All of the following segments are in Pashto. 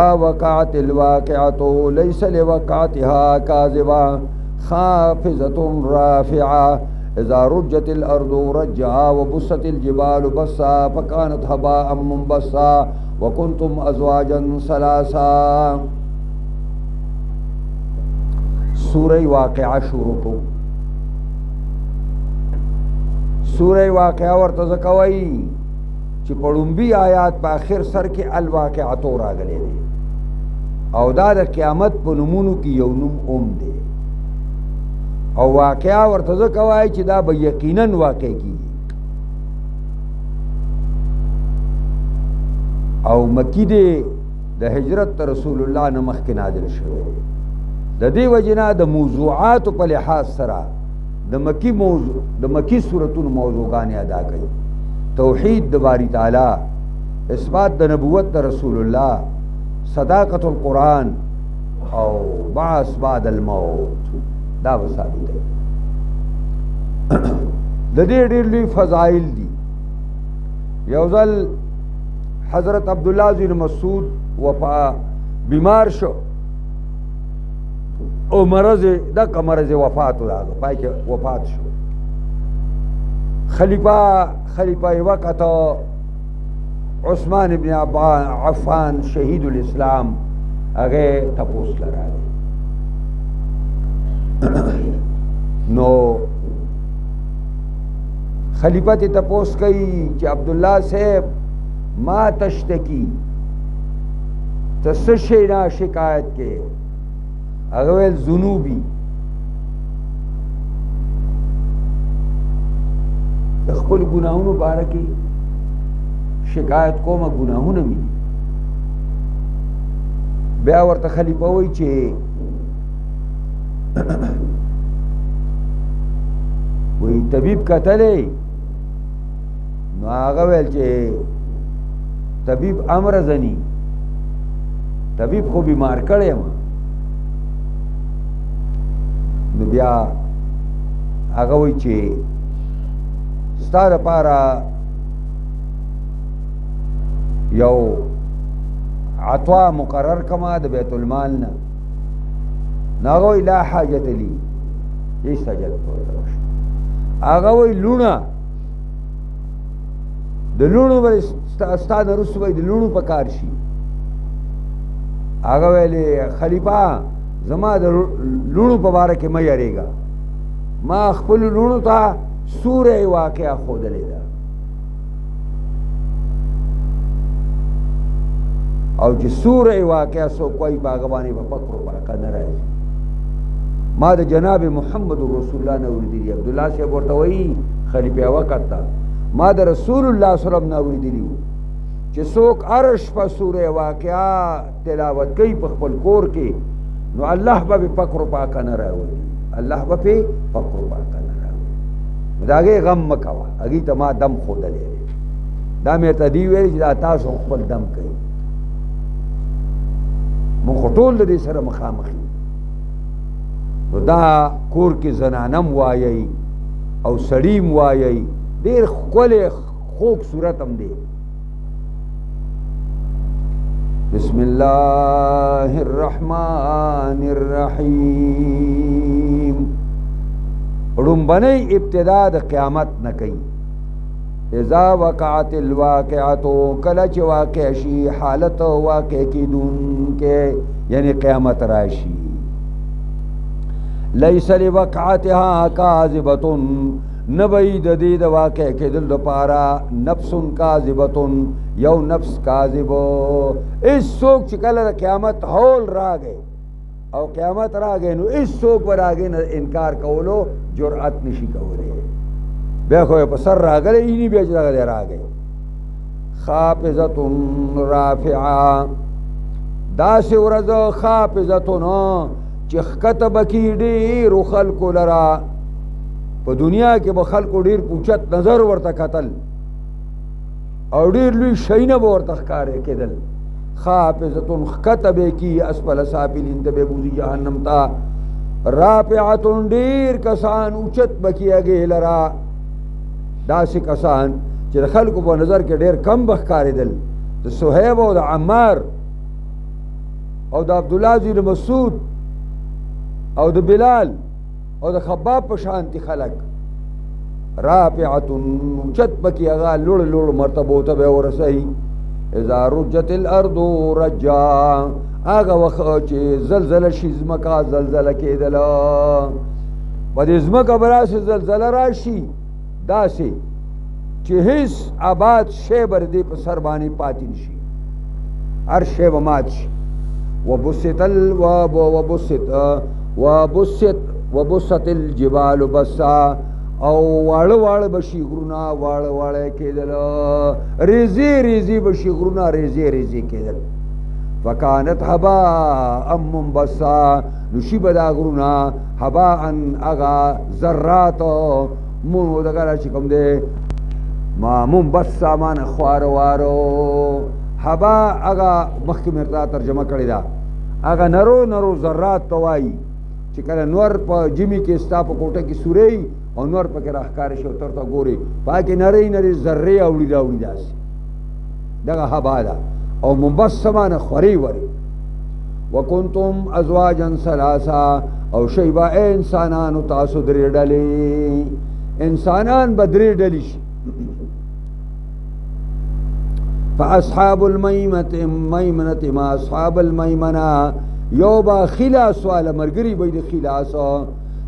وقعت الواقعة ليس لوقعتها كاذبة خافضة رافعة إذا رجت الأرض رجعا وبست الجبال بسا فكانت هباء منبسا وكنتم أزواجا ثلاثا. سورہ واقعہ شروع کو سورہ واقعہ ورته کوي چې پړومبي آیات په آخر سر کې الواقعاتو راغلي دي او دا د قیامت په نومونو کې یو نوم دی او واقعا ورته کوي چې دا به یقینا واقع کیږي او مکی دی د هجرت رسول الله نه مخکې نازل شوی د دې وجنه د موضوعات په لحاظ سره د مکی سورتونو موضوعګانې ادا کوي. توحید د باری تعالی، اثبات د نبوت د رسول الله، صداقت القرآن او بعث بعد الموت دا به ثابت دی. د دې ډېر لوی فضایل دي. یو ځل حضرت عبدالله بن مسعود بیمار شو او مرض وفات راغی، پای کې وفات شو. خلیفہ وقت عثمان ابن عفان شهید الاسلام هغه تپوس لراغی نو خلیفہ ته تپوس کوي چې عبدالله صاحب ما تشتکی تس شي نه شکایت کې هغه ویل ذنوبی د خپل ګناهونو باره کې شکایت کومه ګناهونه مې بیا ورته خلیفه وایي چې وایي طبیب کتلی نو هغه ویل چې طبیب امرضني طبیب خو بیمار کړی یم نو بیا هغه وایي چې ستا دپاره یو عطوا مقرر کما د بیت المال نه هغه وایي لا حاجت لی هیڅ حاجت هغه وایي لوڼه د لوڼو به ستا نه وروسته به د لوڼو په کار شي. هغه ویلې خلیفه زما د لوڼو په باره کې مه یارېږه، ما خپلو لوڼو ته سورہ واقعہ خودلی دا او چې سورہ واقعہ سو کوئی باغبانی په پکرو پاکه نه راځي. ما د جناب محمد رسول الله نه اوریدلی، عبدالله صاحب ورته وایي خلیفه وقت ته ما د رسول الله صلی الله علیه وسلم نه اوریدلی و چې څوک عرش په سورہ واقعہ تلاوت کوي په خپل کور کې نو الله به پکرو پاکه نه راوړي، الله به پکرو پاکه نه دا هغې غم مه کوه، هغې ته ما دم ښودلی دی. دا مې ته دې ویل چې دا تاسو خپل دم کوي، مونږ خو ټول د دې سره مخامخ یو. نو دا کور کې زنانم وایي او سړیم وایي، ډېر ښکلی خوږ صورت هم دی. بسم الله الرحمن الرحیم. رنبنی ابتدا د قیامت نه کوي. اذا وقعت الواقعتو کله چې واقع شي حالت واقع کیدونکې یعنی قیامت راشي. لیس لوقعتها کاذبة نبی د دې د واقع کېدل دپاره نفس کاذبة یو نفس کاذب. هېڅوک چې کله د قیامت هول راغی او قیامت راغی نو هېڅوک به راغی نه انکار کولو جرأت نشي کولی. بیا خو یې په سر راغلی اینی بیا چې دغه دی راغی. خافضة رافعه داسې ورځ خافضة چې ښکته به کي ډېرو خلکو لره په دنیا کې به خلکو ډېر اوچت نظر ورته کتل او ډېر لوی شیونه به ورته ښکاره کېدل. خافضة ښکته به کي اسفل سافلین ته به بوځي جهنم ته. رافعة ډېر کسان اوچت به کي هغې لره، داسې کسان چې د خلکو په نظر کې ډېر کم به ښکارېدل. د صهیب او د عمار او د عبدالله زوی د مسعود او د بلال او د خباب په شانتي خلق رافعة چت پکې هغه لوړ لوړ مرتبو ته به ورسئ اذا رجت الارض رجا هغه وخت چې زلزله شي ځمکه زلزله کېدله په دې ځمکه به راسي زلزله راشي داسې چې هیڅ آباد شی به دې په سر باندې پاتې نشي هر شی به مات شي وبست الجبال بسا او واړه واړه بشي غرونه واړه واړه کېدل ریزي ریزي بشي غرونه ریزي ریزي کېدل فکانت هباء منبسا نشي بدا غرونه هباء اغا ذرات مو دغه چې کوم دی ما منبسا مان خوار وارو هبا اغا مخکې مرتا ترجمه کړی دا اغا نرو نرو ذرات توای چې کله نور په جمی کې ستا په کوټه کې سوري او نور پکې راښکار شي او ترته ګوري پاکې نری نری ذرې اوړي راوړي داسې دغه هبا ده او منبسمانه خوري وری وکنتم ازواجا ثلاثا او شیبا انسانانو تاسو درې ډلې انسانان به درې ډلې شي فاصحاب المیمنة ما اصحاب المیمنه یو با خلاص والا مرګري به د خلاص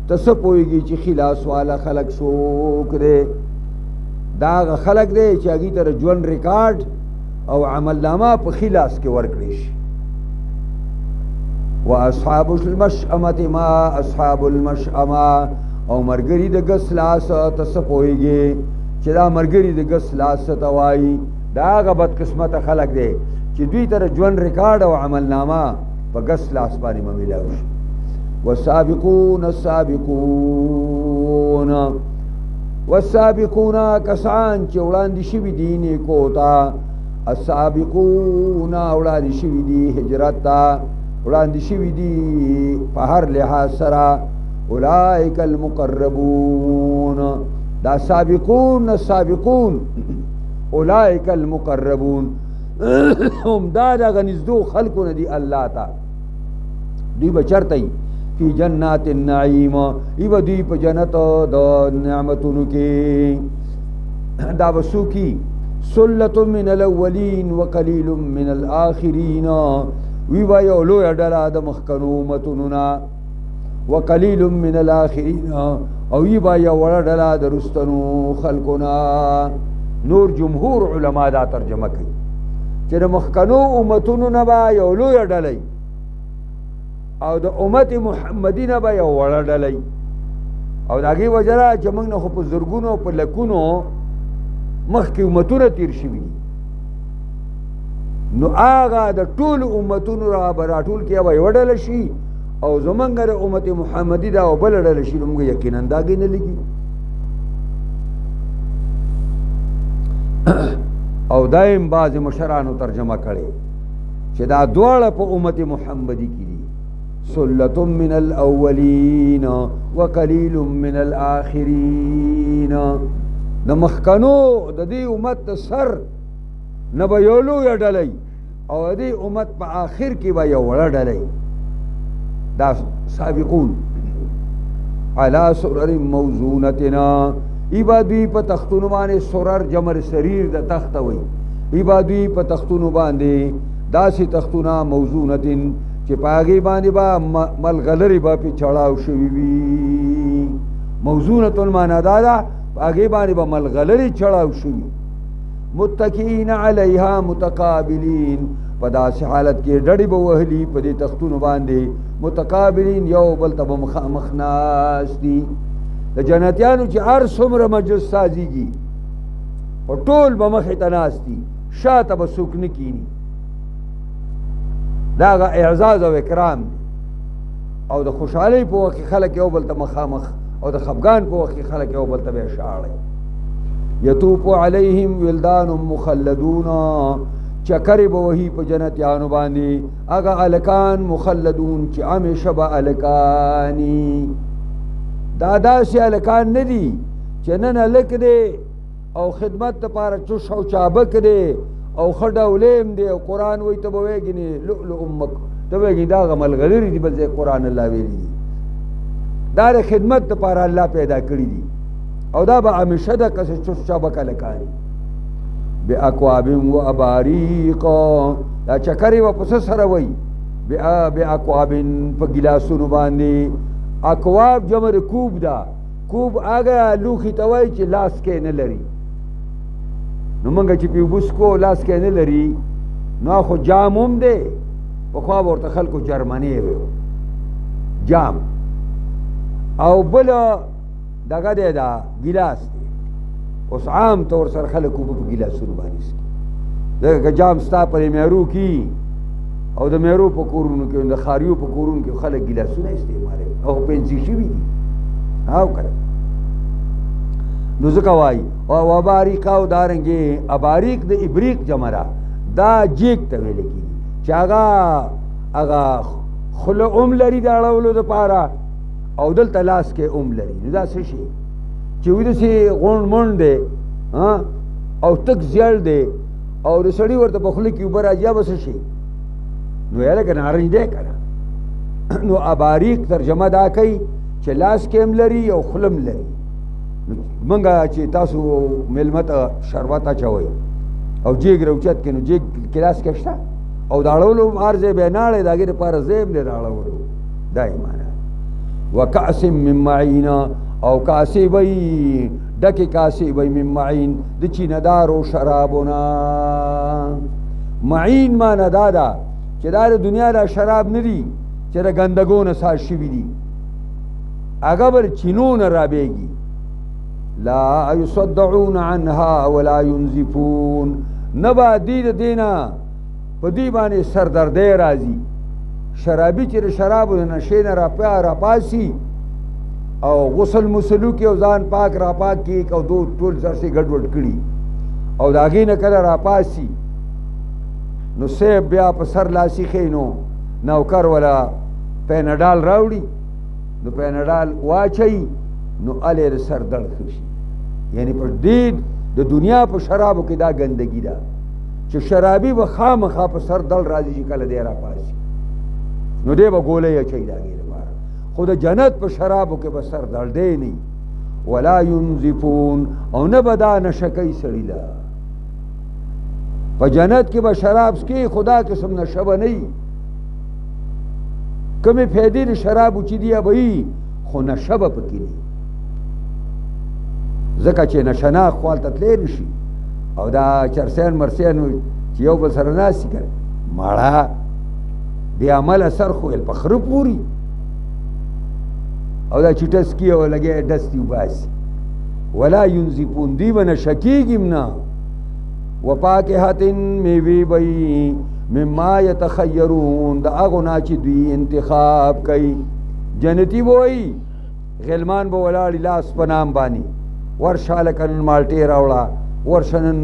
ته پوهېږي چې خلاص والا خلق څوک دی دا هغه خلق دی چې هغې ته ژوند ریکارډ او عملنامه په خلاص کې ورکړی شي و اصحاب المشأمة ما اصحاب المشأمه او مرګري د ګس لاس ته پوهېږي چې دا مرګري د ګس لاس ته وایي دا هغه بدقسمته خلق دی چې دوی ته ژوند ریکارډ او عملنامه په ګس لاس باندې ممیلاو شي والسابقون السابقون والسابقون کسان چې وړاندې شوي دي نیکو ته السابقون وړاندې شوي دي هجرت ته وړاندې شوي دي په هر لحاظ سره اولئک المقربون دا سابقون السابقون اولئک المقربون هم دا دغه نږدو خلکو نه دي الله ته دوی به چرته فی جنات النعیم ای به دوی په جنت د نعمتونو کې دا به څوکي سلة من الاولین وقلیل من الاخرین وی به یو لویه ډله د مخکنو امتونو نه وقلیل من الاخرین او وی به یو وړه ډله د رستنو خلکو نه نور جمهور علما دا ترجمه کوي چې د مخکنو امتونو نه به یو لویه ډله او د امت محمدی نه به یو وړه ډله او د هغې وجه ده چې موږ نه خو په زرګونو په لکونو مخکې امتونه تیر شوي دي نو هغه د ټولو امتونو را به راټول کړي به یوه ډله شي او زمونږ د امت محمدي دا او بله ډله شي نو موږ یقینا دا هغې نه لګي او دایم بعض مشرانو ترجمه کړي چې دا دواړه په امت محمدي کې دي سلة من الاولین وقلیل من الاخرین د مخکنو د دې امت سر نه به یو لویه ډله او د دې امت په آخر کې به یو وړه ډله دا سابقون علی سرر موزونتنا ای با دوی په تختونو باندې سرر جمر سریر د تخت وي ای با دوی په تختونو باندې داسې تختونه موزونتن چې په هغې باندې به ملغلرې به پې چړاو شوي وي موزونتن معنا دا ده په هغې باندې به ملغلرې چړاو شوي متکئین علیها متقابلین په داسې حالت کې ډډې به وهلي په دې تختونو باندې متقابلین یو بل ته به مخامخ ناست دي د جنتیانو چې هر څومره مجلس سازیږي او ټول به مخې ته ناست دي شاته به څوک نه کیني دا هغه اعزاز او اکرام دی او د خوشحالۍ په وخت کې خلک یو بل ته مخامخ او د خفګان په وخت کې خلک یو بل ته به شاړي یطوف علیهم ولدان مخلدون چکرې به وهي په جنتیانو باندې هغه هلکان مخلدون چې همیشه به هلکاني دا داسې هلکان نه دي چې نن هلک دی او خدمت دپاره چوش او چابک دی او ښه ډولیم دی او قرآن وایي ته به وایې ګینې لؤلؤ ته به وایې ګینې دا هغه ملغلرې دي بل ځای قرآن الله ویلي دي دا د خدمت دپاره الله پیدا کړي دي او دا به همیشه ده که څه چست چا به کله کاري باکواب و اباریق دا چکرې به په څه سره وایي باکواب په ګیلاسونو باندې اکواب جمع د کوب ده کوب هغه لوښي ته وایي چې لاس کې نه لري نو موږ چې پې اوبه څکو لاس کې نه لري نو خو جام هم دی پخوا به ورته خلکو جرمنې وی جام او بل دغه دی دا ګیلاس دی اوس عام طور سره خلک اوبه په ګیلاسونو باندې څکي ځکه که جام ستا په میرو کې او د میرو په کورونو کې د خاریو په کورونو کې خلک ګیلاسونه استعمالوي او پنسي شوي دي او کنه نو ځکه وایي او اباریق او دارنګې اباریق د ابریق جمع ده دا جیک ته ویل کېږي چې هغه خوله هم لري د اړولو دپاره او دلته لاس کې هم لري نو دا څه شي چې وي داسې غونډ مونډ دی او تک زیړ دی او د سړي ورته په خوله کې اوبه راځي یا به څه شي نو یا لکه نارنج دی که نه نو اباریق ترجمه دا کوي چې لاس کې هم لري او خوله هم لري موږ چې تاسو میلمه ته شربت اچوئ او جیګ راوچت کړي نو جیګ ګیلاس کې شته او د اړولو هر ځای به یې ناړی د هغې دپاره ځای هم دی د اړولو دا یې معنی وکأس من معین او کاسې به یي ډکې کاسې به یي من معین د چینهدارو شرابونه معین معنی دا ده چې دا د دنیا دا شراب نه دي چې د ګندګو نه ساز شوي دي هغه به د چینو نه رابېږي لا یصدعون عنها ولا ینزفون نه به دوی د دې نه په دوی باندې سردردی راځي شرابي چې د شرابو د نشې نه راپاسي او غسل مسلو کې او ځان پاک راپاک کې او دو ټول سرسې ګډوډ کړي او د هغې نه کله راپاسي نو سیب بیا په سر لاسي ښي نو نوکر ولا پینډال راوړي نو پینډال واچوي نو هلې د سر درد ښه شي یعنی په دې د دنیا په شرابو کې دا ګندګي ده چې شرابي به خامخا په سر درد راځي چې کله دی راپاسي نو دی به ګولۍ اچوي د هغې لپاره خو د جنت په شرابو کې به سر دردی نه ولا ینزفون او نه به دا نشه کوي سړي له په جنت کې به شراب څکي خدا قسم نشه به نه وي کومې فایدې د شرابو چې دي به وي خو نشه به پکې نه ځکه چې نشناک خو هلته تلی نه شي او دا چرسیان مرسیان چې یو بل سره ناستي که مړه بې عمله سر خو په خره پوري او دا چې ټسکي او لګیا ډستي وباسي ولا ینزفون دوی به نشه کېږي هم نه وفاکهة میوې به یي مما یتخیرون د هغو نه چې دوی انتخاب کوي جنتي به وایي غلمان به ولاړي لاس په نام باندې ورشه هلکه نن مالټې راوړه ورشه نن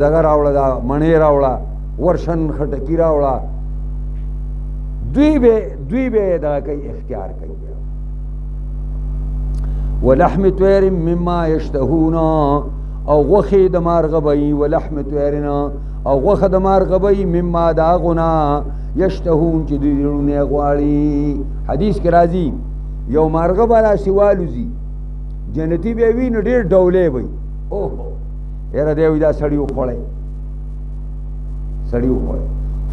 دغه راوړه دا مڼې راوړه ورشه نن خټکي راوړه دوی به دغه کوي اختیار کوي ولحم طیر مما یشتهون او غوښې د مارغه به یي ولحم طیرنا او غوښه د مارغه به یي مما د هغو نه یشتهون چې دوی زړونه یې غواړي حدیث کې راځي یو مارغه به داسې والوځي جنتي به وي نو ډېر ډولې به وي اوهو یاره دی وایي دا سړي وخوړی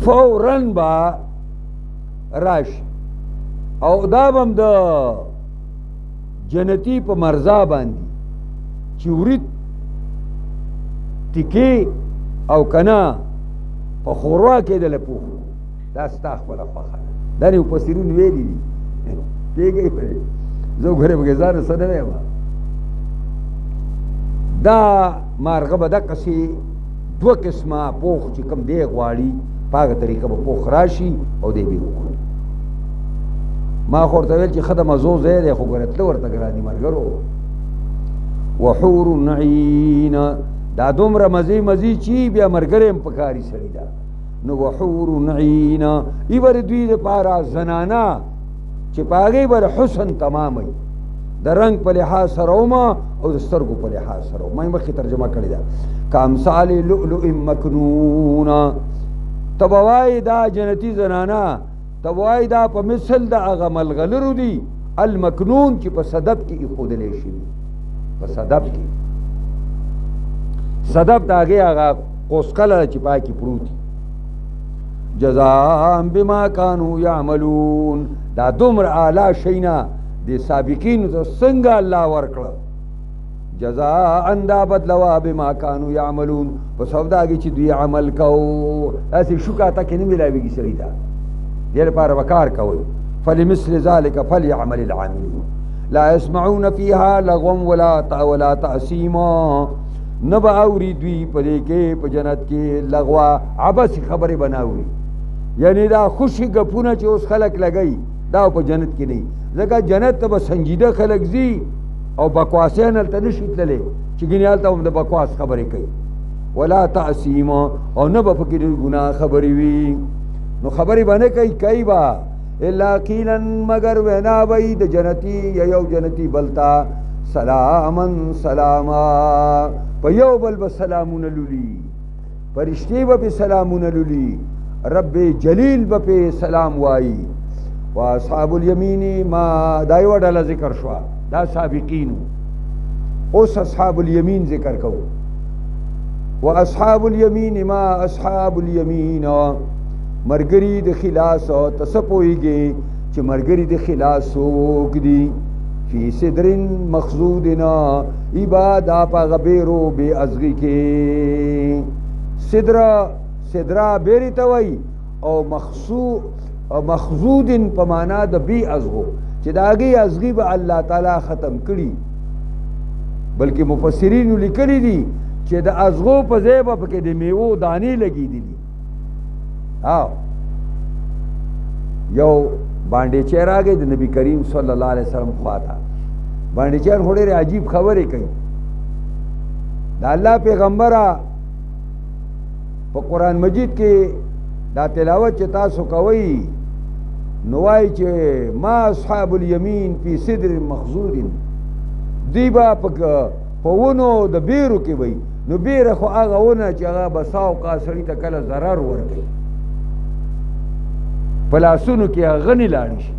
فوراً به راشي او دا به هم د جنتي په مرزا باندې چې ورید تکې او کنه په خوروا کې دله پوخ دا ستا خپله خوښه ده دا مفسرین ویلي دي پوهېږئ پرې زه وګورې پکې ځان څه نه یم دا مارغه به دقسې دوه قسمه پوخ چې کوم دی غواړي په هغه طریقه به پوخ راشي او دی به وخوري ما خو ورته ویل چې ښه د مزو ځای دی خو ګوره تله ورته ګراني ملګرو وحور عین دا دومره مزې چې بیا ملګری هم پکاري سړي ده نو وحور عین ای به د دوی دپاره زنانه چې په هغې به د حسن تمام وي د رنگ په لحاظ سره وما او د سترګو په لحاظ سره ما مخکې ترجمه کړې ده کامثال لؤلؤ مکنون ته به وایې دا جنتي زنانه ته به وایې دا په مثل د هغه ملغلرو دي المکنون چې په صدف کې ایښودلی شوي په صدف کې صدف د هغې هغه قوسقله چې پای کې پروت دي جزاء بما كانوا يعملون دا دومره اعلی شی نه د سابقینو ته څنګه الله ورکړه جزاء دا بدلوا بما كانوا يعملون په سبب د هغې چې دوی عمل کو داسې شوکاته کې نه میلاوېږي سړي ته دې لپاره به کار کوئ فلمثل ذلك فليعمل العاملون لا يسمعون فيها لغوا ولا تأثيما نه به اوري دوی په دې کې په جنت کې لغوا عبث خبرې به نه اوري یعنی دا خوشي ګپونه چې اوس خلک لګوي دا په جنت کې نه ځکه جنت ته به سنجیده خلک ځي او بکواسیان هلته نه شي تللی چې ګینې هلته هم د بکواس خبرې کوي ولا تأثیما او نه به پکې ډېر ګناه خبرې وي نو خبرې به نه کوي به الا قیلا مگر وینا به د جنتي یا یو جنتي بلتا سلاما سلاما په یو بل به سلامونه لولي فرشتې به پې سلامونه لولي رب جلیل به پې سلام وایي واصحاب الیمین ما دا یوه ډله ذکر شوه دا سابقینو اوس اصحاب الیمین ذکر کوو واصحاب الیمین ما اصحاب الیمین مرګري د خلاص ته څه پوهېږې چې مرګري د خلاص څوک دي فی صدر مخضودنا ایبا دا په هغه بیرو بې ازغي کې صدرا بیرې ته وایي او مخضود په معنا د بې ازغو چې د هغې ازغي به الله تعالی ختم کړي بلکې مفسرینو لیکلي دي چې د ازغو په ځای به پکې د میوو دانې لګېدلي یو بانډیچی راغی د نبی کریم صلی الله علیه وسلم خواته بانډیچیان خو ډېرې عجیب خبرې کوي د الله پیغمبره په قرآن مجید کې دا تلاوت چې تاسو کوئ نو وایي چې ما اصحاب الیمین فی صدر مخضود دوی به په ونو د بیرو کې وي نو بیره خو هغه ونه چې هغه به ساوقه سړي ته کله ضرر ورکوي په لاسونو کې هغه غني لاړې شي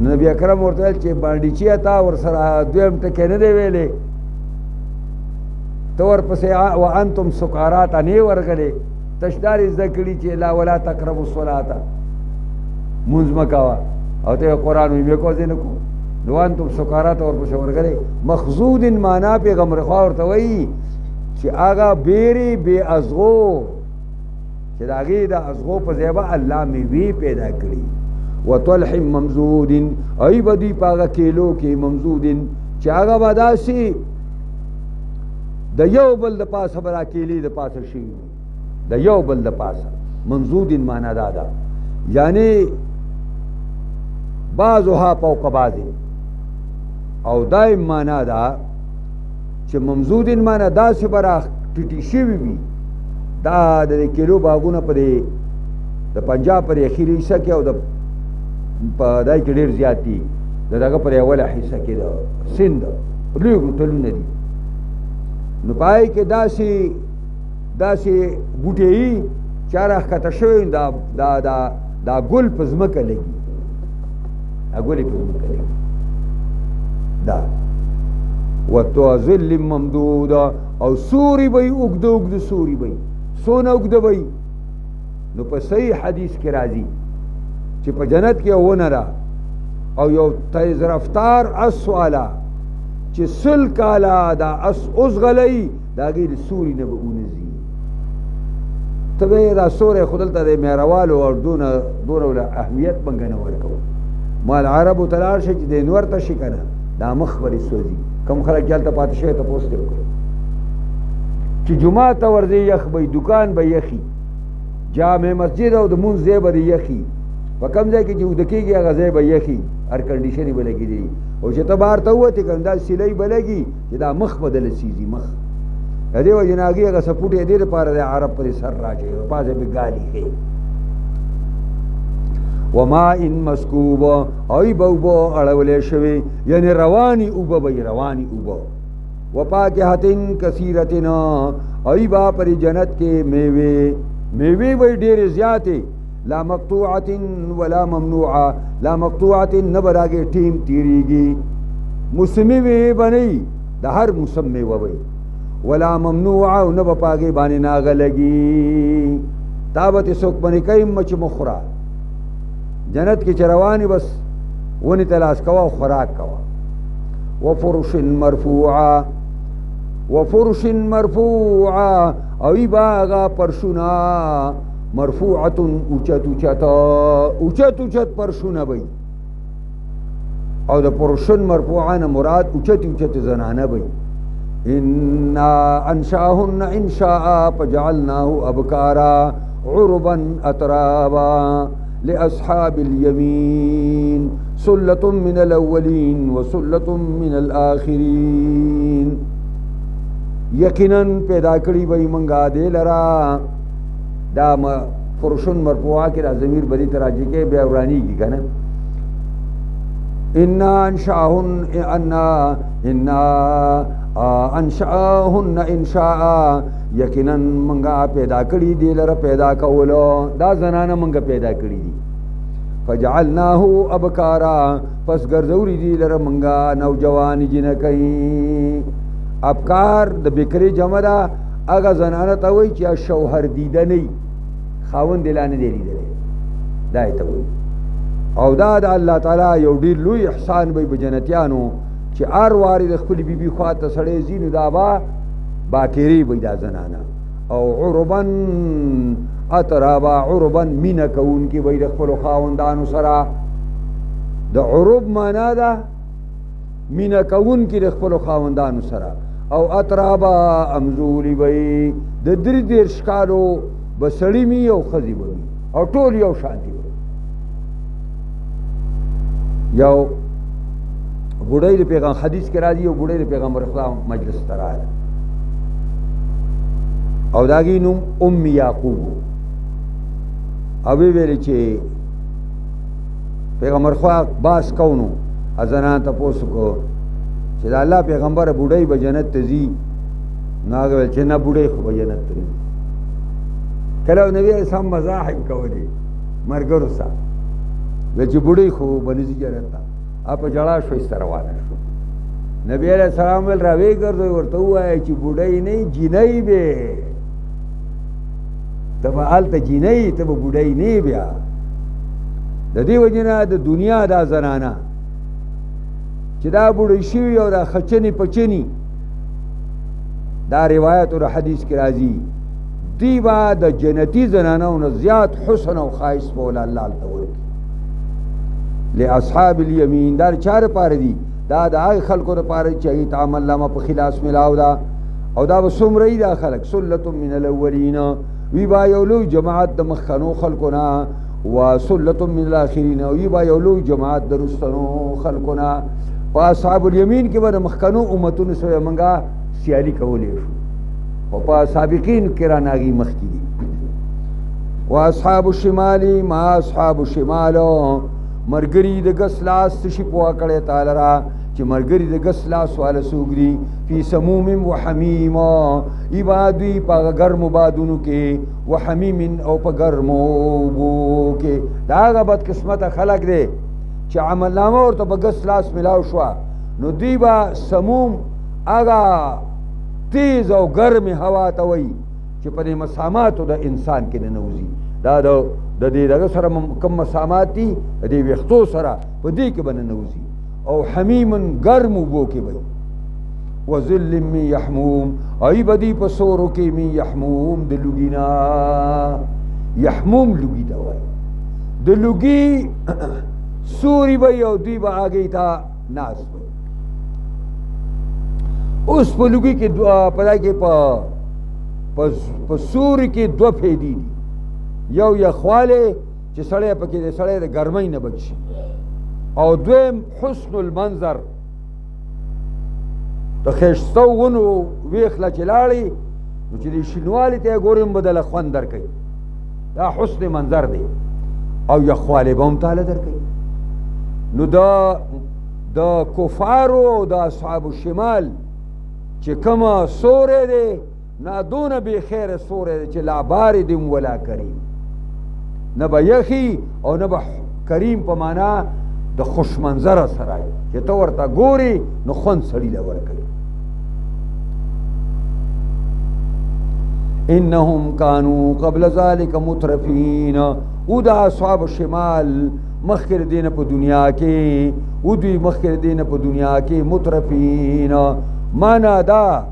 نبی اکرم ورته ویل چې بانډیچیه تا ورسره دویم ټکی نه دی ویلی ته ورپسې وانتم سکارا ته نه ورغلې تشدار زده کړي چې لا ولا تقربوا الصلاة مونځ مه کوه او ته قرآن وي مې کو ځای نه کو نو وانتم سکارا ته ورپسې ورغلې مخضود معنا پیغمبر خوا ورته وایي چې هغه بیرې بې ازغو چې د هغې د ازغو په ځای به الله میوې پیدا کړي وطلح ممزود ای به دوی په هغه کیلو کې ممزود چې هغه به داسې د یو بل د پاسه به دا کیلې د پاسه شوي د یو بل د پاسه ممزود معنا دا ده یعنی بعضها فوق بعض او دایم معنا ده چې ممزود معنا داسې به را ټیټې شوي وي دا د کیلو باغونه په د پنجاب پر اخیری حصه کې او د په دای کې ډېر زیات دي د دغه پر اوله حصه کې د سند لوی ټولونه دي نو پای کې داسې بوټي یي چې راښکته شوي دا ګل په ځمکه لګي دا ګلې په ځمکه لګي دا وتوظل ممدوده او سوري به یې اوږده اوږده سوري به یې څونه اوږده به یې نو په صحیح حدیث کې راځي چې په جنت کې ونه ده او یو تیز رفتار اس والا چې سل کاله دا اس اوزغلی د هغې د سوري نه به ونځي ته به یې دا سوری خو دلته د مهروالو او دونه اهمیت بنګه نه ورکوو مال عربو ته لاړ شي چې د انور ته شي که نه دا مخ به دې سوځي کوم خلک چې هلته پاتې شوی تپوس دې وکړي چې جمعه ته ورځې یخ به دکان به یخي جامع مسجد او د مونځ ځای به دې یخي په کوم ځای کې چې اوده کېږي هغه ځای به یخي هر کنډیشنې به لګېدلي او چې ته بهر ته ووتې که دا سیلۍ به لګي چې دا مخ به دله سیزي مخ د دې وجې نه هغې هغه سپوټ یې دې دپاره د عرب پرې سر راچوي او پاسه پې ګالي ښي وماء مسکوب اوی با اوبو اړولې شوی یعنی روانی اوبه به روانی اوبه وفاکهۃ کثیرۃ اوی با پر جنت کې میوه وی ډېر زیاتې لا مقطوعۃ ولا ممنوعه لا مقطوعۃ نبراګه ټیم تیریږي موسمی وی بنئ د هر موسم میوه وی ولا ممنوعه او نب پاګې باندې ناغلږي تابت سوک باندې کایم مچ مخرا جنت کی چروانی بس ونی تلاش کوا و خوراک کوا وفرش مرفوعا اوی باغا پرشونا مرفوعت اوچت پرشونا بی او دا پرشن مرفوعان مراد اوچت زنانه بی انا انشاهن انشاء فجعلناه ابکارا عربا اترابا لأصحاب اليمين سلة من الأولين وسلة من الآخرين یقینا پیدا کړی وای منګا دې لرا دا فرشن مرفوعه کې را ضمیر بری تراجی کې بیا ورانی کی کنه انشاهن انشاء یقینا منګه پیدا کړی دی لره پیدا کولو دا زنانه منګه پیدا کړی دي فجعلناه ابکارا پس ګرځوري دی لره منګه نوجوان جن کوي ابکار د بکری جمع ده هغه زنانه ته وایي چې شوهر دیده نه خاوند دلانه دی لیدلی دا یې ته وایي او دا د الله تعالی یو ډېر لوی احسان به په جنتیانو چې هر وارې د خپلې بیبي خوا ته سړی ځي نو دا به باکرې به دا زنانه او عربا اترابا عربا مینه کوونکي به د خپلو خاوندانو سره د عرب معنا ده مینه کوونکي د خپلو خاوندانو سره او اترابا امزولی به د درې دېرش کالو به سړي مي او ښځې به وي او ټول یو شانتي به یو بوډۍ د پیغام حدیث کې راځي یو بوډۍ د پیغمبر خدا مجلس ته راغله او د هغې نوم ام یعقوب او ویې ویلې چې پیغمبر خوا باس کو نو زنانو تپوس وکړو چې د الله پیغمبره بوډۍ به جنت ته ځي نو هغه ویل چې نه بوډۍ خو به جنت ته نه ځي کله نبي علیه السلام مزاح یې کولې ملګرو سره ویل چې بوډۍ خو به نه ځي جنت ته په جړا شو ایسته روانه شو نبی علیه السلام ویل راویې ګرځوئ ورته ووایه چې بوډۍ نه جینۍ به ته به هلته جینۍ ته به بوډۍ نه بیا د دې وجې نه د دنیا دا زنانه چې دا بوډۍ شوي او دا خچنې پچنې دا روایت او حدیث کې راځي دوی به د جنتي زنانو نه زیات حسن او ښایست به وله الله هلته ورکړي لاصحاب الیمین دا چا دپاره دي دا د هغې خلکو دپاره چې هغې ته عمل نامه په خلاص ملاو ده او دا به څومره دا خلک سلة من الاولین وی با یو لوی جماعت د مخکنو خلکو نه و سلة من الاخرین وی با یو لوی جماعت د رستنو خلکو نه په اصحاب الیمین کې به د مخکنو امتونو سره موږ سیالي کولی شو او په سابقین کې رانه هغې مخکې دي و اصحاب الشمال ما اصحاب الشمال مرګري د ګس لاس څه شي پوه کړی تعالی را چې مرګري د ګس لاس والا څوک دي فی سموم و حمیم ای به دوی په هغه ګرمو بادونو کې و حمیم او په ګرمو اوبو کې دا هغه بدقسمته خلک دی چې عملنامه ورته په ګس لاس میلاو شوه نو دوی به سموم هغه تیز او ګرمې هوا ته وایي چې په دې مساماتو د انسان کې ننوځي دا د دې دغه سره کوم مسامات دي د دې ویښتو سره په دې کې به ننوځي او حمیمن ګرم اوبو کې به و ظل من یحموم ای به دوی په سورو کې من یحموم د لوګي نه یحموم لوګي ته وایي د لوګي سوري به او دوی به هغې ته ناست وي اوس په لوګي کې په دای کې په سوري کې دوه فایدې دي یو یخوالی چې سړی پکې د سړی د ګرمۍ نه بچ شي او دویم حسن المنظر د ښایسته ونو ویښله چې لاړې نو چې د شینوالي ته یې ګورې بدله خوند درکوي دا حسن منظر دی او یخوالی به هم تعالی درکوي. نو د کفارو او د اصحاب الشمال چې کومه سوری دی نه دونه بې خیره سوری دی چې لا بارد ولا کریم، نه به یخي او نه به کریم په معنا د خوش منظره سره چې ته ورته ګوري نو خوند سړي له ورکوي. انهم كانوا قبل ذلك مترفين، او د اصحاب الشمال مخکر دین په دنیا کې او دوی مخکر دین په دنیا کې مترفین، معنا دا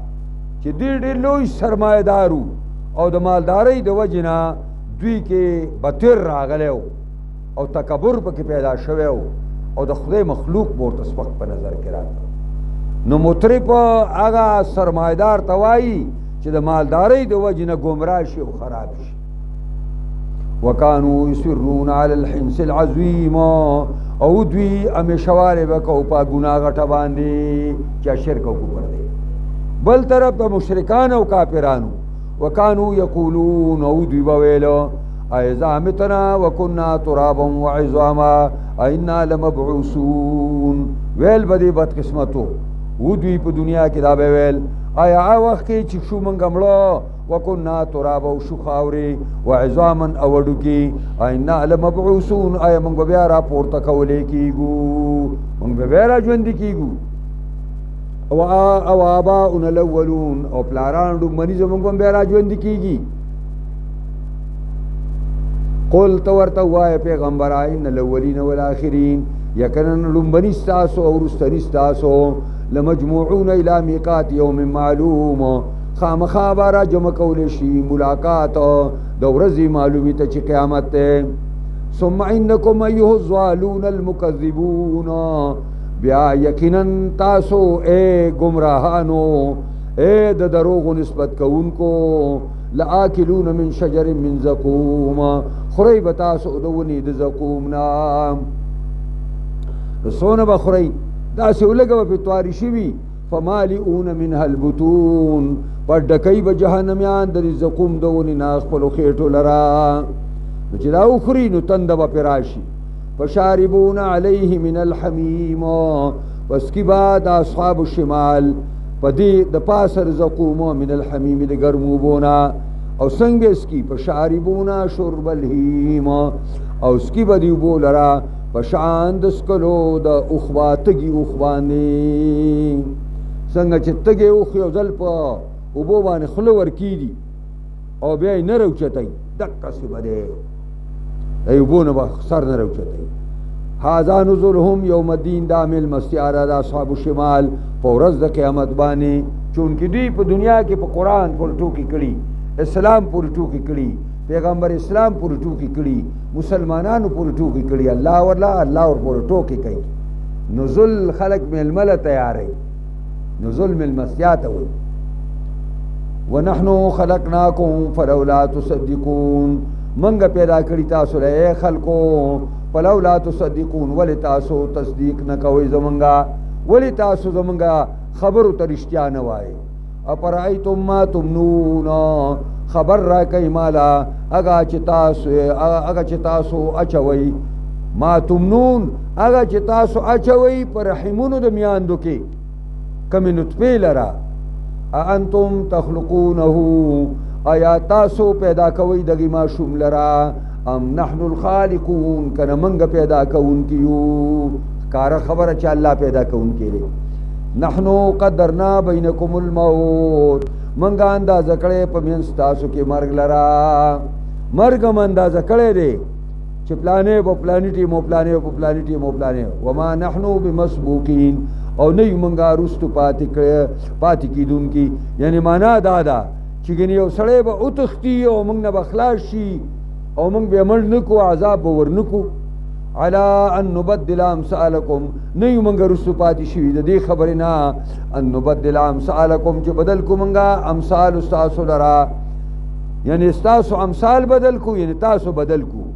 چې دوی ډېر لوی سرمایه‌دارو او د مالدارۍ د وجې نه دوی کې بطر راغلی او تکبر پکې پیدا شوی او د خدای مخلوق ورته سپک په نظر کې راغلی. نو مترف هغه سرمایه‌دار ته وایي چې د مالدارۍ د وجې نه ګمراه شي او خراب شي. وکانو یصرون علی الحنث العظیم، او دوی همیشوالی به کو په ګناه غټه باندې چې شرک او کفر دی. بل طرف ته مشرکان او کافرانو وکانو یقولون، او دوی به ویلو اذا متنا وکنا ترابا وعظاما اینا لمبعوثون، ویل به دې بدقسمتو او دوی په دنیا کې دا به ویل آیا هغه وخت کې چې شو موږ مړه وکنا ترابا او شو خاورې وعظاما او وډوکي اینا لمبعوثون، آیا موږ به بیا راپورته کولی کېږو، موږ به بیا راژوندي کېږو. او آباؤنا الاولون، او پلاران لومبني زموږ به بیا راژوندي کېږي. قل ته ورته ووایه پیغمبره ان الاولین والآخرین، یقینا لومبني ستاسو او وروستني ستاسو لمجموعون الى میقات یوم معلوم، خامخا به را جمع کولی شي ملاقات د ورځې معلومې ته چې قیامت دی. ثم انکم ایها الضالون المکذبون، بیا یقینا تاسو اے گمراهانو اے د دروغو نسبت کوونکو لآکلون من شجر من زقوم، خورئ به تاسو د ونې د زقوم نه. څونه به خورئ داسې ولږه به پرې توارې شوي فمالئون منها البطون، پر ډکوي به جهنمیان د زقوم د ونې نه خپلو خېټو لره، نو چې دا وخوري نو تنده به پرې راشي. فشاربون علیه من الحمیم، پس کی بعد اصحاب الشمال په دې د پاسه د زقوم من الحمیم د ګرمو اوبو نه، او څنګه اسکي فشاربون شرب الهیم، او اسکي به دې اوبو لره په شان د څکلو د اوښ تږي اوښ باندې، څنګه چې تږی اوښ یو ځل په اوبو باندې خوله ورکېږي او بیا یې نه راوچتوي، دقسې به دی د اوبو نه به سر نه راوچتوي. هذا نزلهم یوم الدین، دا میلمستیا د اصحاب الشمال په ورځ د قیامت باندې، چونکې دوی په دنیا کې په قرآن پورې ټوکې کړي، اسلام پورې ټوکې کړي، پیغمبر اسلام پورې ټوکې کړي، مسلمانانو پورې ټوکې کړي، الله ور پورې ټوکې کوي. نزل خلق میلمه له تیاروي، نزل میلمستیا ته وایي. ونحنو خلقناکم فلولا تصدقون، منګه پیدا کړي تاسو له خلکو فلولا تصدقون، ولې تاسو تصدیق نه کوئ زمونږه، ولې تاسو زمونږه خبرو ته رښتیا نه وایئ. اپرایتم ما تمنون، خبر را کوي مالا هغه چې تاسو اچوئ، ما تمنون هغه چې تاسو اچوئ په رحمونو د میاندو کې کمې نطفې لره. اانتم تخلقونه، آیا تاسو پیدا کوئ دغې ماشوم لره، ام نحن الخالقون، کنه منګه پیدا کوونکي یو. ښکاره خبره چې الله پیدا کوونکی دی. نحنو قدرنا بینکم الموت، منګه اندازه کړی په منځ تاسو کې مرګ لره، مرګ هم اندازه کړی دی چې پلانې به پلانې ټیم او پلانې به پلانې ټیم او پلانې، وما نحنو بمسبوقین، او نه یو منګه وروستو پاتې کېدونکي. یعنې معنا دا ده چې ګنې یو سړی به وتښتي او موږ نه به خلاص شي او موږ به مړ نه کړو، عذاب به ور نه کړو. علا ان نبدل امثالکم، نه یو موږ وروستو پاتې شوي د دې خبرې نه، ان نبدل امثالکم چې بدل کړو موږ امثال ستاسو لره، یعنې ستاسو امثال بدل کړو، یعنې تاسو بدل کړو.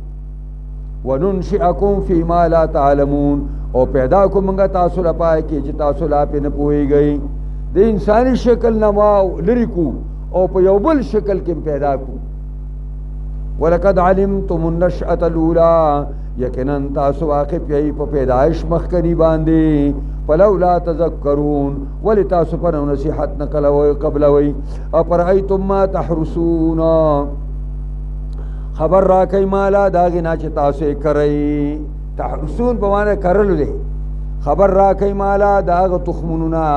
وننشئکم فی ما لا تعلمون، او پیدا کو منگا تاسو لپاره کې چې تاسو لا پې نه پوهېږئ. د انساني شکل نه ما لرې کو او په یو بل شکل کې پیدا کو. ولقد علمتم النشأة الأولى یقینا تاسو واقف یی په پیدائش مخکنی باندې فلولا تذکرون ولی تاسو پر نصیحت نقل او قبل وی اپرایتم ما تحرسون خبر را کای مالا داغی نا چې تاسو کرئی تحرسون په معنی کرلو دی خبر را کای مالا داغ تخموننا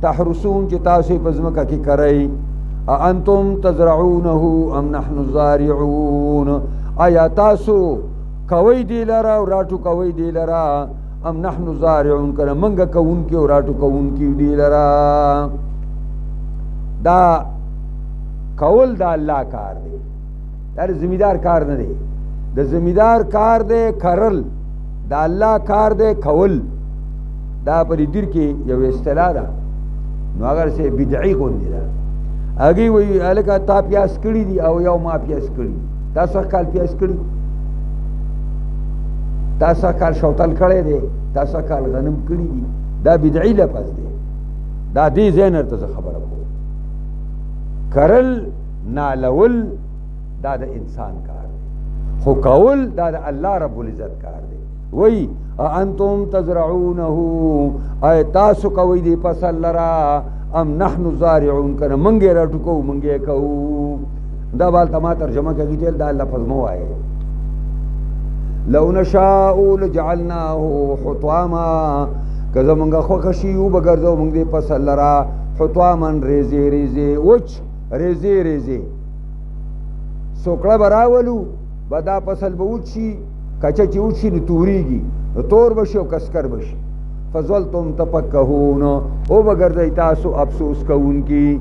تحرسون چې تاسو په ځمکه کې کرئی انتم تزرعونه ام نحن الزارعون آیا تاسو کوي دی لرا او راټو کوي دی لرا ام نحن زارعون کنه منګه کوون کې او راټو کوون کې دی لرا دا کول دا الله کار دی دا زمیدار کار نه دی د زمیدار کار دی کرل دا الله کار دی کول دا په دې کې یو اصطلاح ده نو اگر سه بدعي غوندي ده هغه وی الکه تا پیاس کړی دی او یو ما پیاس کړی تاسو کال پیاس کړی تاسو کال شوتل کړی دی تاسو کال غنم کړی دی دا بدعي لفظ دی دا دې زینر ته خبره کوم کرل نالول دا د انسان کار دی خو کول دا د الله رب العزت کار دی وی انتم تزرعونه ای تاسو کوي دی فصل لرا ام نحن زارعون کنه منګه راټو کو منګه کو دا بال تما ترجمه کوي دل دا لفظ مو وای لو نشاء لجعلناه حطاما کزه منګه خو خشیو بغرزو منګ دی فصل لرا حطاما ریزی ریزی وچ ریزی ریزی سوکړه براولو بدا فصل به وچی کچا چې وچی نو توریږي نو تور بشي او کسکر بشي فظلتم تفکهون او بغرزی تاسو افسوس کوونکی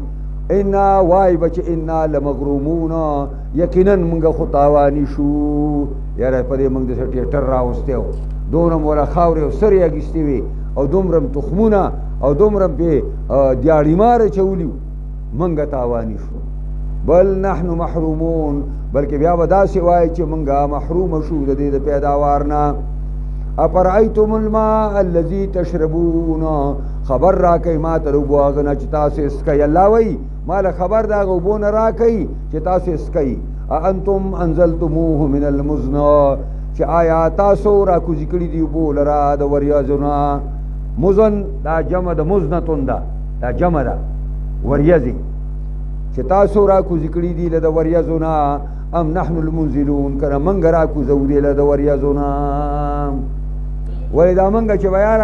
انا وای بچ انا لمغرومون یقینا منګه خطاوانی شو یاره په دې منګ د ټیټر راوستیو دونم ولا خاورې او سری اگستی وی او دومرم تخمونه او دومرم په دیاړی مار چولیو منګه تاوانی شو بل نحن محرومون بلکې بیا ودا سی وای چې منګه محروم شو د دې پیداوارنا اپرایتم الماء الذي تشربون خبر را کوي ما ته وبو هغه چې تاسو اسکي الله وای مال خبر دا غوبون را کوي چې تاسو اسکي انتم انزلتموه من المزن چې آیا تاسو را کو ذکر دی وبو لرا د وریازنا مزن دا جمع د مزنتون دا جمع دا وریازي چې تاسو را کو ذکر دی له د وریازنا ام نحن المنزلون کنه منګ را کو زوري له د وریازنا ولې دا منګه چې بیان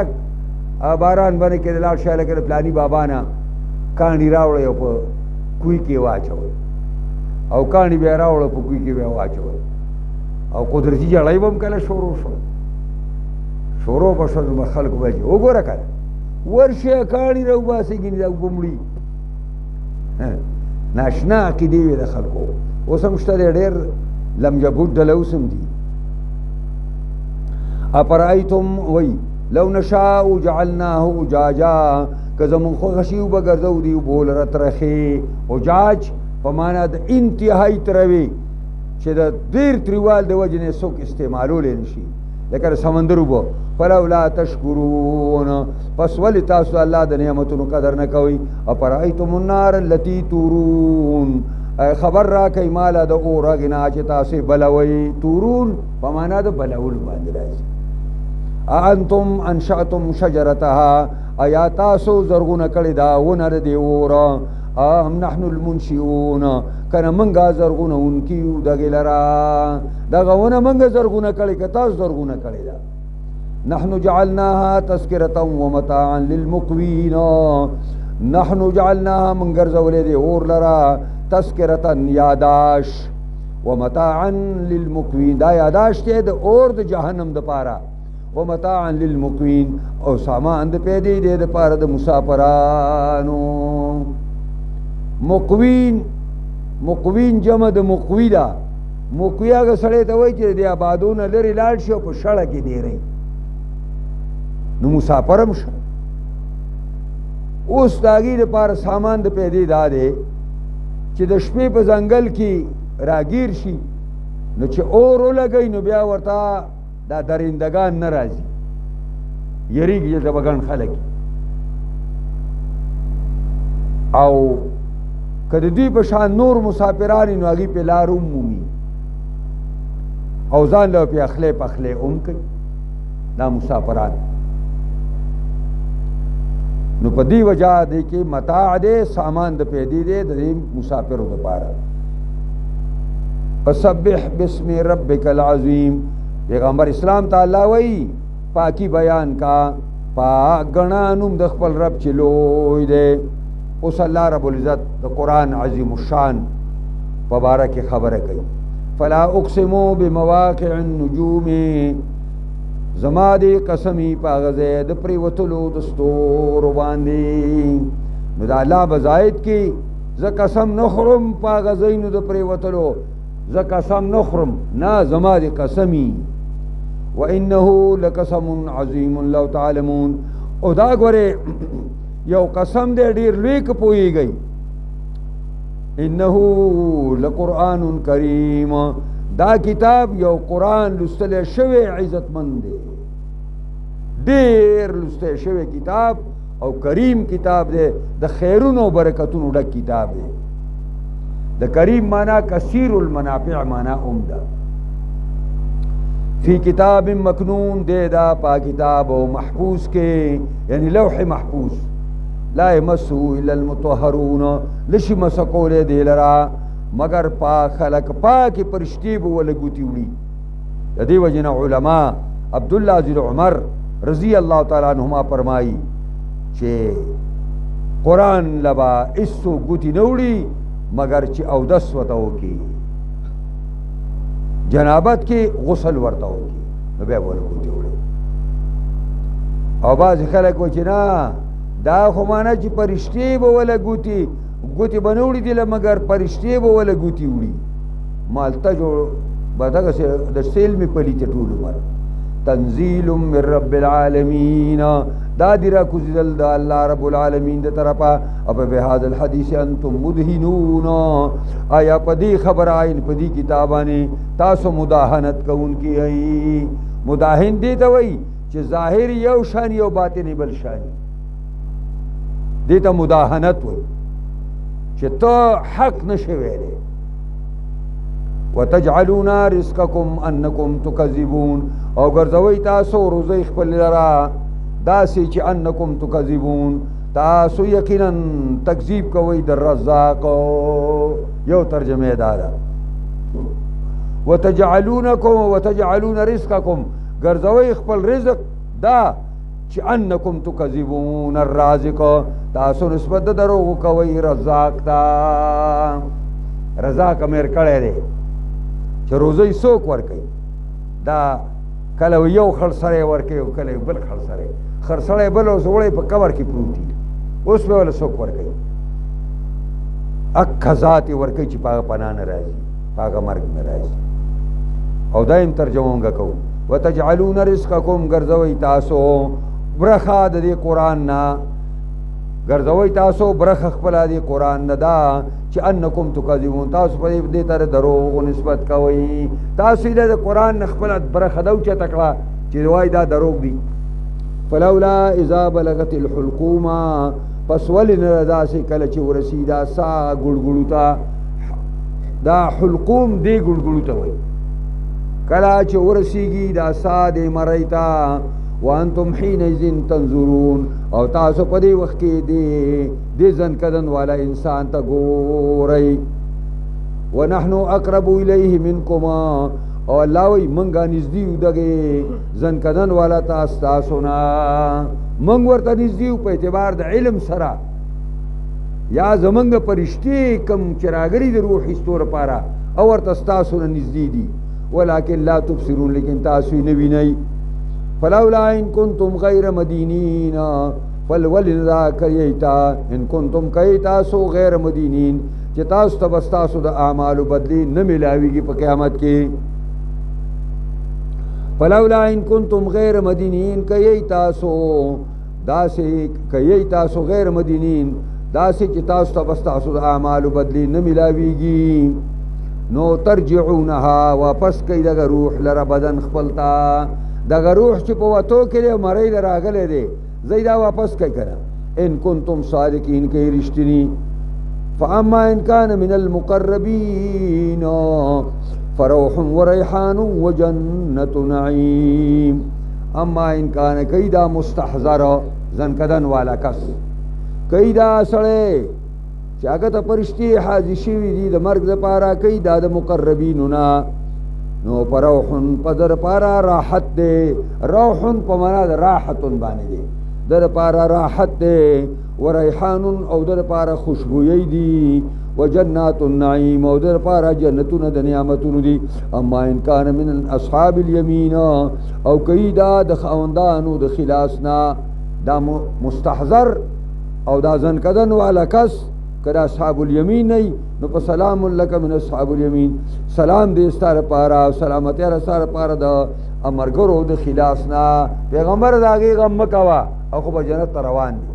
باران باندې کې لاړ شاله کې پلاني بابا نه کاڼي راوړې او په کوی کې واچوي او کاڼي بیا راوړې په کوی کې بیا واچوي او قدرتي جړای بم کله شورو په شنو خلق وځي وګوره کړه ورشه کاڼي راو باسي ګینې دا وبمړي ناشنا کې دی د خلکو اوسم شته ډېر لمجبود دلوسم دي اپرایتم وی لو نشاء جعلناه اجاجا کزه من خو غشیو بغرزو دی بول رترخي اجاج په معنا د انتهایی تروي چې د ډیر تریوال د وجنه څوک استعمالول نشي لکه سمندر وبو فلولا تشکرون پس ولی تاسو الله د نعمتونو قدر نه کوي اپرایتم النار التي تورون خبر را کوي مال د اورغنا چې تاسو بلوي تورون په معنا د بلول باندې راځي انتم انشأتم شجرتها ایا تاسو زرغونه کړی دا ونه دی اور ام نحن المنشئون کنه منګه زرغونه اونکیو دغلرا دغه ونه منګه زرغونه کړی که تاسو زرغونه کړی دا نحن جعلناها تذکرة ومتاعا للمقوین نحن جعلناها منګر زولې دی اور لرا تذکرة یاداش ومتاعا للمقوین دا یاداش ته د اور د جهنم د پاره ومتاعا للمقوین او سامان د پیدې دی د پاره د مسافرانو مقوین جمع د مقوی دا مقوی هغه سړی ته وایي چې د آبادونه لرې لاړ شي او په شړه کې دیری نو مسافر هم شه اوس د هغې دپاره سامان د پیدې دا دی چې د شپې په ځنګل کې راګیر شي نو چې اور ولګوي نو بیا ورته دا درندگان نه راځي یریږي چې به ګڼ خلک او که د دوی په شان نور مسافران نو هغې پې لار هم مومي او ځان له پې اخلی پخلی هم کوي دا مسافران. نو په دې وجه دی کې متاع دی، سامان د پیدې دی د دې مسافرو دپاره. فسبح باسم ربک العظیم. پیغمبر اسلام ته الله وایي پاکی بیان کا، پاک ګڼه نوم د خپل رب چې لوی دی. اوس الله رب العزت د قرآن عظیم الشان په باره کې خبره کوي. فلا اقسمو بمواقع النجوم، زما دی قسمی په هغه ځای د پرېوتلو د ستورو باندې. نو د الله بزاید کې زه قسم نه خورم په هغه ځایونو د پرېوتلو، زه قسم نه خورم، نه زما دی قسمی. وانه لقسم عظیم لو تعلمون. او دا ګوره یو قسم دی ډېر لوی که پوهېږئ. انه لقرآن کریم، دا کتاب یو قرآن لستلی شوی عزتمند دی، ډېر لستی شوی کتاب او کریم کتاب دی، د خیرونو او برکتونو ډک کتاب دی. د کریم معنی کثیر المنافع معنی هم ده. فی کتاب مکنون دی دا پا کتاب او محفوظ کے، یعنی لوح محفوظ. لا یمسه الا المطهرون، لشی مسکولے دی لرا مگر پاک خلق، پاکی پرشتی بو ولگوتی وڑی. دی وجنا علماء عبداللہ ذی عمر رضی اللہ تعالیٰ عنہما فرمائی چے قرآن لبا اسو گوتی نوڑی مگر چی اودس وطاو کی، جنابت کی غسل ورطاو کی، نبی بولا گوتی وڑی. او بعض خلق وچی نا دا خمانا چی پرشتی با ولا گوتی بنوڑی دیل مگر پرشتی با ولا گوتی وڑی. مالتا جو بداگا سے دا سیل میں پلی چٹول مر. تنزیل من رب العالمین، دا دیرا کزدل دا اللہ رب العالمین دا طرفا. اب بہاد الحدیث انتم مدہنون، آیا پدی خبر آئین پدی کتابانی تاسو مداہنت کون کی آئی. مداہن دیتا وئی چه ظاہر یو شانی یو باطنی بل شانی، دیتا مداہنت وئی چه تو حق نشویرے. وتجعلون رزقکم انکم تکذبون، او گرزوی تاسو روزی خپل لرا داسی چه انکم تکذبون، تاسو یقینا تکذیب کوئی در رزاق. یو ترجمه دارا وتجعلون رزقکم، گرزوی خپل رزق دا چه انکم تکذبون الرازق، تاسو نسبت دروغ کوئی رزاق تا. رزاق امیر کڑے دے چه روزی سوک ورکی، دا کلو یو خرسره ورکی و کلو بل خرسره، خرسره بل او زوڑے پا کور کی پروتی اس پہ والا سوک ورکی. اکا ذاتی ورکی چی پاگا پنان رازی، پاگا مرگ میں رازی. او دائم ترجموں گا کو وتجعلون رزقکم، گرزوی تاسو برخا دا دی قرآن نا، گرزوی تاسو برخ خپلا دی قرآن دا چی انکم تکذبون، تاسو پا دیتا دروغ نسبت کوئی. تاسو دا قرآن نخپلا برخ دو چا تکلا چی دوائی دا دروغ دی. فلولا اذا بلغت الحلقوم، پس ولی نردا سے کل چی ورسیدا سا گلگلو تا، دا حلقوم دی گلگلو تا وی کلا چی ورسیگی دا سا دی مریتا. وانتم حینئذ تنظرون، او تاسو پا دی وقت کی دی زن کدن والا انسان تا گو رئی. ونحنو اقرب الیہ منکما، او اللہ وی منگا نزدیو دگے زن کدن والا تاسونا. منگ ورطا نزدیو پا اعتبار دا علم سرا، یا زمنگ پرشتی کم چراگری دا روح استور پارا او ورطا ستاسونا نزدی دی، ولیکن لا تبصرون، لیکن تاسوی نبی نئی. فلولا ان کنتم غیر مدینین، فالولن دا کریتا ان کنتم کریتاسو غیر مدینین، چی تاسو تبستاسو دا اعمالو بدلی نملاوی گی پا قیامت کی. فلولا ان کنتم غیر مدینین کریتاسو داسی، کریتاسو غیر مدینین داسی چی تاسو تبستاسو دا اعمالو بدلی نملاوی گی. نو ترجعونها، واپس کئی دا روح لرا بدن خپلتا، دا روح چی پا وطو کلی مرائی لراغلے دے زیدہ واپس کئی کرا. ان کنتم صادقین کئی رشتنی. فاما ان کان من المقربین، فروح وریحان وجنت نعیم. اما ان کان کئی دا مستحضر زنکدن والا کس، کئی دا سڑے چاگتا پرشتی حاضی شوی دی دا مرگ دا پارا، کئی دا دا مقربینونا، نو پروحن پدر پارا راحت دے. روحن پمانا دا راحتن بانے دے، در پارا راحت دے. وریحان او در پارا خوشبوئی دی. وجنات النعیم او در پارا جنتون دا نعمتون دی. اما ان کان من اصحاب الیمین او کئی دا دا خواندانو دا خلاسنا دا مستحضر او دا زنکدن والا کس کدا اصحاب الیمین نئی نو پا سلام لکا من اصحاب الیمین، سلام دے استار پارا سلامتی رسار پارا دا امرگرو دا خلاسنا. پیغمبر دا غی غم مکوا او خوب جنت روان دی.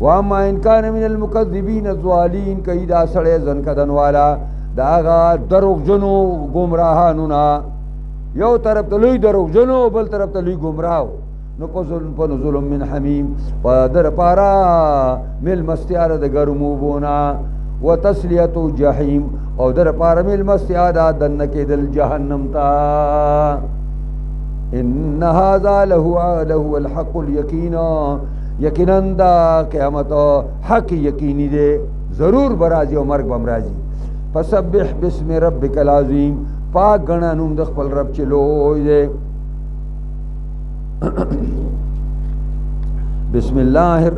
واما ان کان من المکذبین الضالین کئی دا سڑے زنکدن والا دا آغا دروغ جنو گمراہانونا، یو طرف تلوی دروغ جنو بل طرف تلوی گمراہو، نو پا نزل من حمیم پا در پارا مل مستیار دا گرمو بونا. و تسلیت جحیم او در پارا مل مستیار دنک دل جہنم تا. ان هذا لهو الحق الیقین، یقیناً دا قیامت حق یقینی دے، ضرور برازی و مرگ بمرازی. فسبح بسم ربک العظیم، پاک گنا نوم د خپل رب چې لوی دے. بسم اللہ